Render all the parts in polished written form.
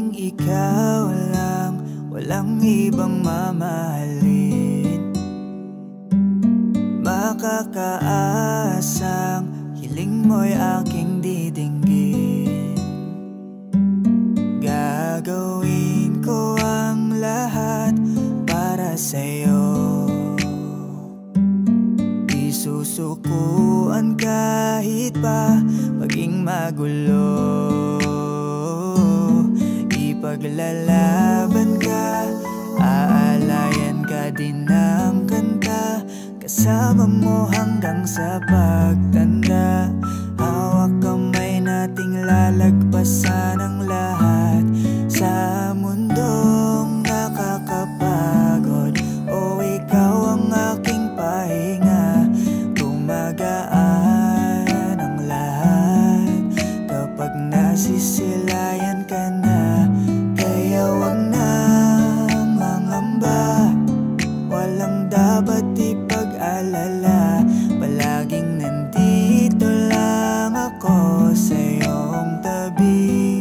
tanging ikaw lang, walang ibang mamahalin. Makakaasang hiling mo'y aking didinggin. Gagawin ko ang lahat para sa'yo. Isusukuan kahit pa maging magulo. Ipaglalaban ka, aalayan ka din ng kanta, kasama mo hanggang sa pagtanda. Hawak kamay nating lalagpasan ang lahat sa mundong nakakapagod. O ikaw ang aking pahinga, gumagaan ang lahat kapag nasisilayan ka na. Kaya wag na mangamba, walang dapat ipag-alala. Palaging nandito lang ako sa iyong tabi,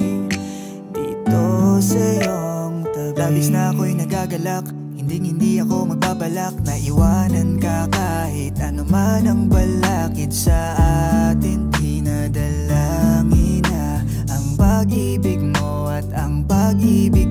dito sa iyong tabi. Labis na ako'y nagagalak, hindi ako magbabalak na iwanan ka kahit ano man ang balakid sa atin. Dinadalangin na ang pag-ibig mo at ang pag-ibig